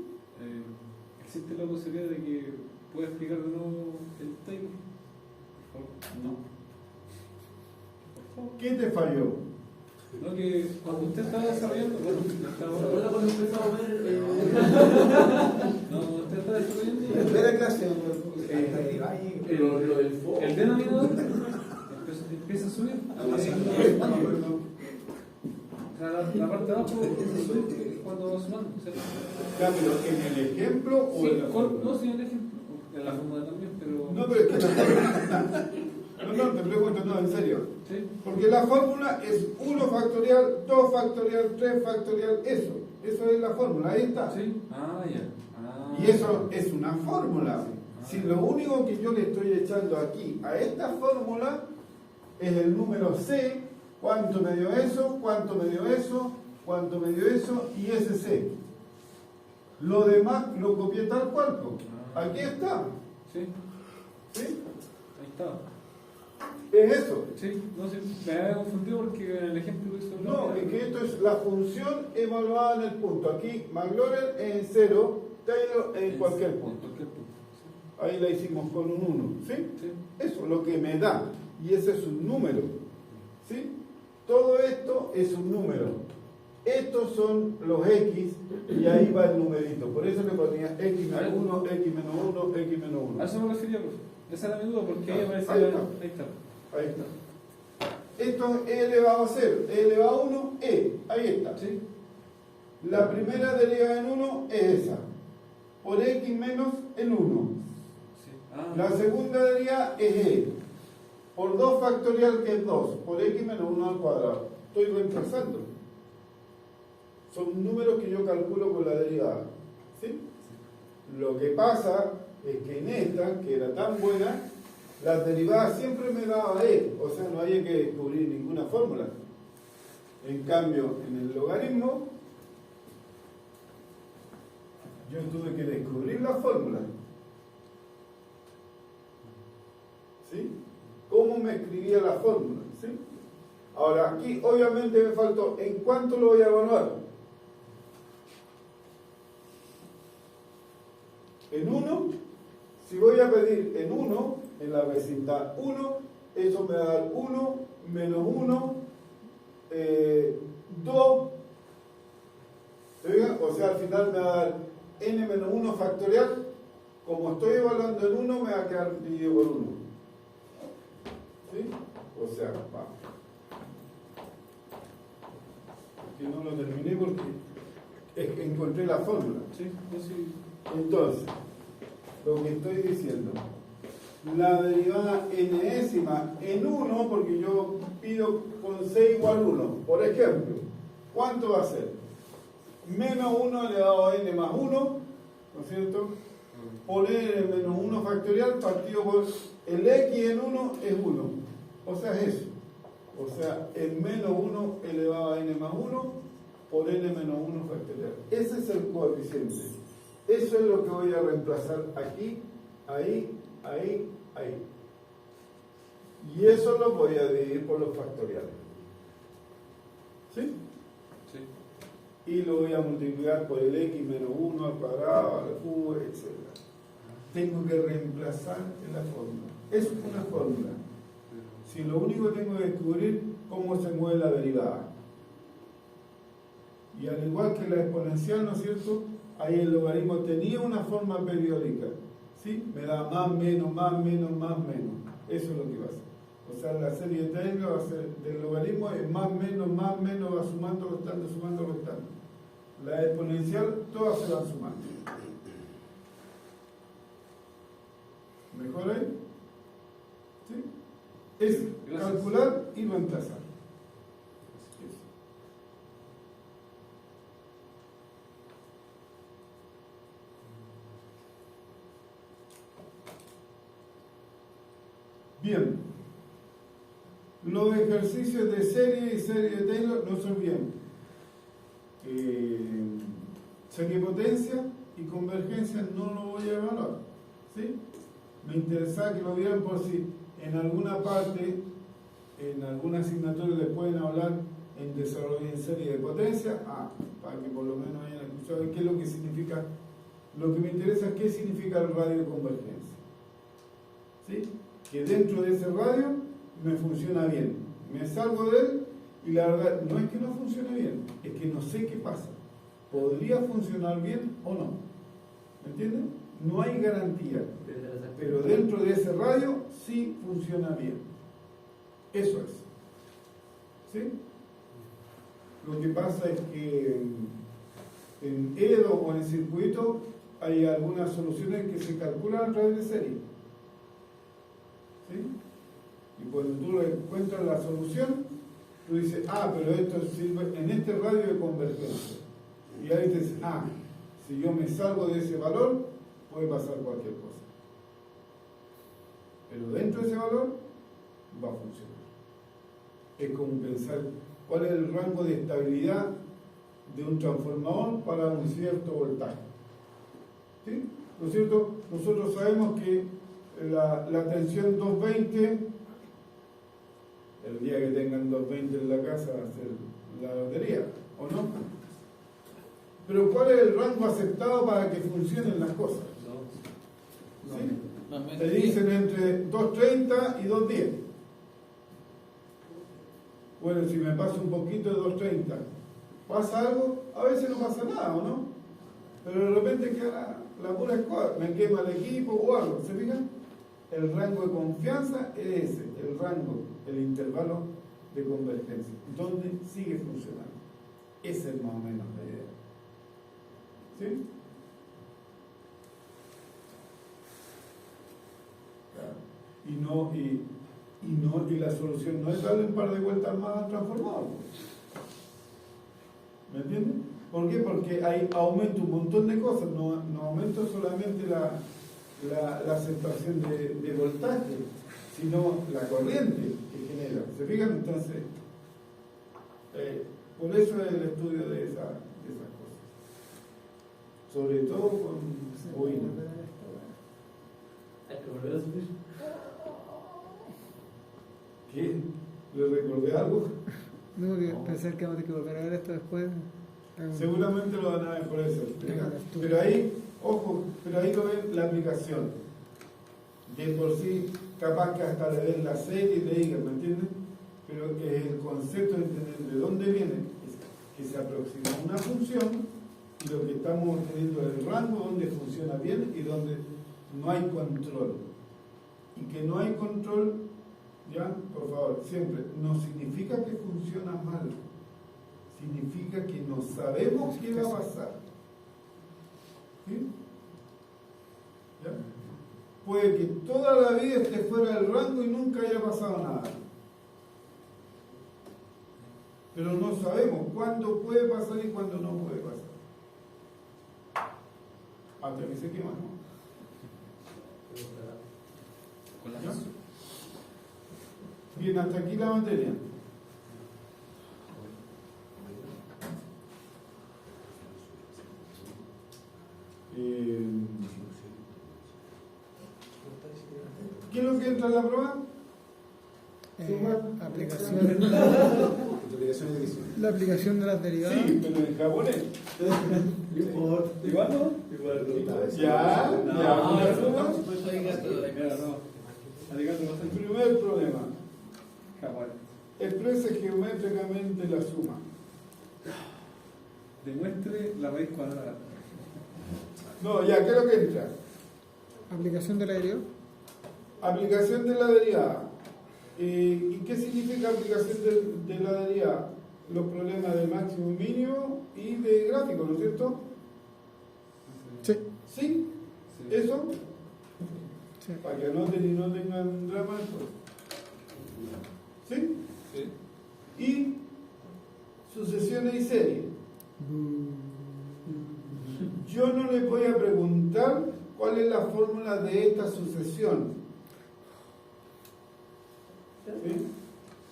¿existe la posibilidad de que pueda explicar de nuevo el Taylor? Por favor. No. ¿Qué te falló? No, que cuando usted estaba desarrollando, bueno, ¿Se acuerda cuando empezamos a ver? no, usted estaba desarrollando Primera clase, Lo del foco. el denominador empieza a subir. O sea, la parte de abajo empieza a subir. cuando va sumando. O sea, Ya, pero en el ejemplo o sí, en la fórmula. no, sí, el ejemplo. En la fórmula también, pero. No, pero es que la fórmula. No, te pregunto, no, en serio. Sí. Porque la fórmula es 1 factorial, 2 factorial, 3 factorial, eso. Eso es la fórmula, ahí está. Sí. Ah, ya. Ah. Y eso es una fórmula. Si lo único que yo le estoy echando aquí a esta fórmula es el número C, cuánto me dio eso, cuánto me dio eso, cuánto me dio eso y ese C. Lo demás lo copié tal cual. Aquí está. Sí, ¿Sí? ahí está. Es eso. Sí, no sé, me había confundido porque en el ejemplo que hizo. No, es que esto es la función evaluada en el punto. Aquí McLaurin en 0, Taylor en cualquier punto. cualquier punto. Ahí la hicimos con un 1. ¿Sí? Sí. Eso es lo que me da. Y ese es un número. ¿Sí? Todo esto es un número. Estos son los X y ahí va el numerito. por eso le ponía X menos 1, X menos 1, X menos 1. A eso me refería, profe. Esa era mi duda porque ahí aparecía. Ahí está. Ahí está. Ahí está. Esto es E elevado a 0, E elevado a 1, E. Ahí está. Sí. La primera derivada en 1 es esa. Por X menos el 1. Sí. Ah. La segunda derivada es E. Por 2 factorial que es 2. Por X menos 1 al cuadrado. Estoy reemplazando. Son números que yo calculo con la derivada. ¿Sí? Lo que pasa es que en esta, que era tan buena, las derivadas siempre me daba E. O sea, no había que descubrir ninguna fórmula. En cambio, en el logaritmo, yo tuve que descubrir la fórmula. ¿Sí? ¿Cómo me escribía la fórmula? ¿Sí? Ahora, aquí obviamente me faltó, ¿en cuánto lo voy a evaluar? En 1, si voy a pedir en 1, en la vecindad 1, eso me va a dar 1, menos 1, 2, o sea, al final me va a dar n menos 1 factorial. Como estoy evaluando en 1, me va a quedar dividido por 1. ¿Sí? O sea, va. Aquí no lo terminé porque encontré la fórmula. Sí, no sé. Entonces, lo que estoy diciendo, la derivada nésima en 1, porque yo pido con c igual 1. Por ejemplo, ¿cuánto va a ser? Menos 1 elevado a n más 1, ¿no es cierto? Por n menos 1 factorial partido por el x en 1 es 1. O sea, es eso. O sea, el menos 1 elevado a n más 1 por n menos 1 factorial. Ese es el coeficiente. Eso es lo que voy a reemplazar aquí, ahí, ahí, ahí. Y eso lo voy a dividir por los factoriales. ¿Sí? Sí. Y lo voy a multiplicar por el x menos 1 al cuadrado, al cubo, etc. Tengo que reemplazar en la fórmula. Es una fórmula. Si lo único que tengo que descubrir cómo se mueve la derivada. Y al igual que la exponencial, ¿no es cierto? Ahí el logaritmo tenía una forma periódica. ¿Sí? Me da más, menos, más, menos, más, menos. Eso es lo que va a hacer. O sea, la serie de Taylor va a ser del logaritmo es más, menos, va sumando, restando, sumando, restando. La exponencial, todas se van sumando. ¿Mejor ahí? ¿Sí? Es Gracias. calcular y reemplazar. Bien, los ejercicios de serie y serie de Taylor no son bien. Serie potencia y convergencia no lo voy a evaluar. ¿Sí? Me interesaba que lo vieran por si en alguna parte, en alguna asignatura les pueden hablar en desarrollo en serie de potencia. Para que por lo menos hayan escuchado qué es lo que significa. Lo que me interesa es qué significa el radio de convergencia. ¿Sí? Que dentro de ese radio me funciona bien. Me salgo de él y la verdad no es que no funcione bien, es que no sé qué pasa. ¿Podría funcionar bien o no? ¿Me entienden? No hay garantía, pero dentro de ese radio sí funciona bien. Eso es. ¿Sí? Lo que pasa es que en EDO o en circuito hay algunas soluciones que se calculan a través de serie. ¿Sí? Y cuando tú le encuentras la solución, tú dices, pero esto sirve en este radio de convergencia. Y ahí te dices, si yo me salgo de ese valor, puede pasar cualquier cosa. Pero dentro de ese valor va a funcionar. Es como pensar cuál es el rango de estabilidad de un transformador para un cierto voltaje. ¿Sí? ¿No es cierto? Nosotros sabemos que la tensión 220, el día que tengan 220 en la casa va a ser la batería, ¿o no? Pero ¿cuál es el rango aceptado para que funcionen las cosas? ¿Sí? Te dicen entre 230 y 210. Bueno, si me paso un poquito de 230, ¿pasa algo? A veces no pasa nada, ¿o no? Pero de repente queda la pura escuadra, me quema el equipo o algo, ¿se fijan? El rango de confianza es ese, el rango, el intervalo de convergencia, donde sigue funcionando. Esa es más o menos la idea. ¿Sí? Claro. Y la solución no es darle un par de vueltas más al transformador. ¿Me entienden? ¿Por qué? Porque ahí aumenta un montón de cosas, no aumenta solamente la aceptación de voltaje, sino la corriente que genera. ¿Se fijan? Entonces, por eso es el estudio de esas cosas. Sobre todo con bobina. Hay que volver a subir. ¿Qué? ¿Le recordé algo? No, que pensar que vamos a tener que volver a ver esto después. Seguramente lo van a ver por eso. Pero ahí, ojo, pero ahí lo ven la aplicación. De por sí, capaz que hasta le den la serie y le digan, ¿me entienden? Pero el concepto de entender de dónde viene es que se aproxima a una función y lo que estamos teniendo es el rango donde funciona bien y donde no hay control. Y que no hay control, ya, por favor, siempre, no significa que funciona mal. Significa que no sabemos qué va a pasar. ¿Sí? ¿Ya? Puede que toda la vida esté fuera del rango y nunca haya pasado nada. Pero no sabemos cuándo puede pasar y cuándo no puede pasar. Hasta que se quema, ¿no? ¿Ya? Bien, hasta aquí la materia. ¿Qué es lo que entra en la prueba? Aplicación. La aplicación de las derivadas. Sí, pero en japonés. No importa. ¿Igual no? Ya. El primer problema. Exprese geométricamente la suma. Demuestre la raíz cuadrada. No, ya, ¿qué es lo que entra? Aplicación de la derivada. Aplicación de la derivada. ¿Y qué significa aplicación de la derivada? Los problemas de máximo y mínimo y de gráfico, ¿no es cierto? Sí. ¿Sí? ¿Eso? Sí. Para que anoten y no tengan drama después. ¿Sí? Sí. Y sucesiones y series. Yo no le voy a preguntar cuál es la fórmula de esta sucesión. ¿Sí?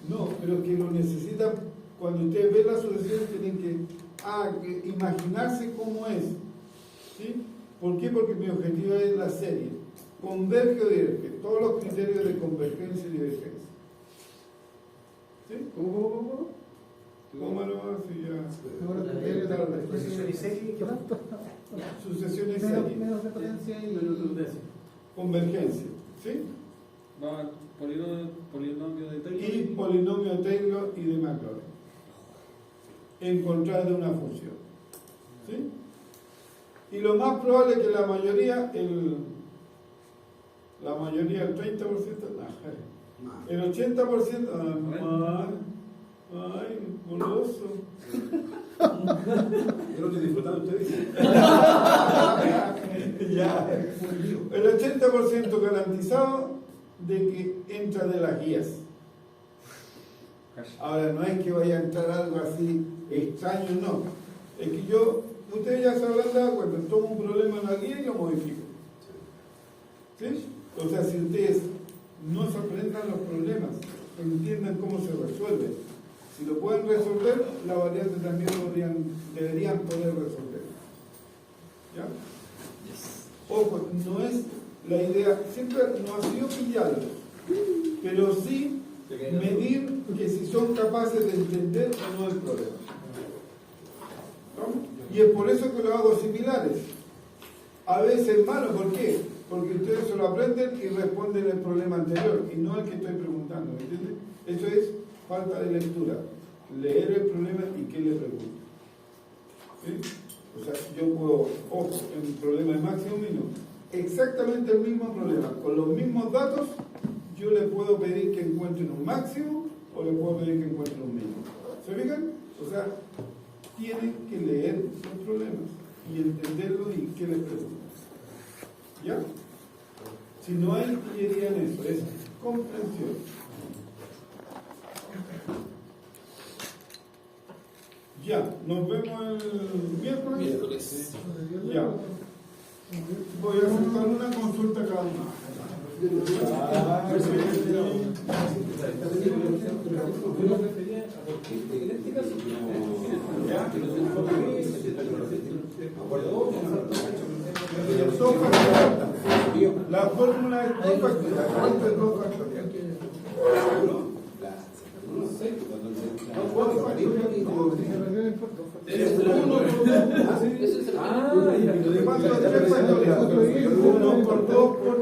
No, pero que lo necesitan, cuando ustedes ven la sucesión tienen que imaginarse cómo es. ¿Sí? ¿Por qué? Porque mi objetivo es la serie. Converge o diverge, todos los criterios de convergencia y divergencia. ¿Sí? ¿Cómo? ¿Cómo lo vas a ya? Sucesión y serie, ¿qué tanto? Sucesión y serie. Menos de potencia y Convergencia. ¿Sí? Va polinomio de Taylor. Y polinomio de Taylor y de Maclaurin. Encontrar de una función. ¿Sí? Y lo más probable es que la mayoría, el 30%, el 80%, Ay, goloso. Yo lo estoy disfrutando, ustedes. Ya. El 80% garantizado de que entra de las guías. Ahora, no es que vaya a entrar algo así extraño, no. Es que ustedes ya se habrán dado cuenta, tomo un problema en la guía y lo modifico. ¿Sí? O sea, si ustedes no se aprendan los problemas, entiendan cómo se resuelven, si lo pueden resolver, la variante también deberían poder resolver. ¿Ya? Ojo, no es la idea, siempre no ha sido pillarlos, pero sí medir que si son capaces de entender o no el problema. ¿No? Y es por eso que lo hago similares. A veces malo, ¿por qué? Porque ustedes se lo aprenden y responden el problema anterior y no el que estoy preguntando, ¿me entiendes? Eso es falta de lectura. Leer el problema y qué le pregunto. ¿Sí? O sea, yo puedo, ojo, en el problema de máximo mínimo, exactamente el mismo problema, con los mismos datos, yo le puedo pedir que encuentren un máximo o le puedo pedir que encuentren un mínimo. ¿Se fijan? O sea, tienen que leer los problemas y entenderlos y qué les preguntan. ¿Ya? Si no hay ingeniería en eso, es comprensión. Ya, nos vemos el miércoles. Ya. Voy a aceptar una consulta cada uno. La fórmula es 2 factorial. ¿Cuánto es 2 factorial? ¿Cuánto es 3 factorial? 1 por 2 por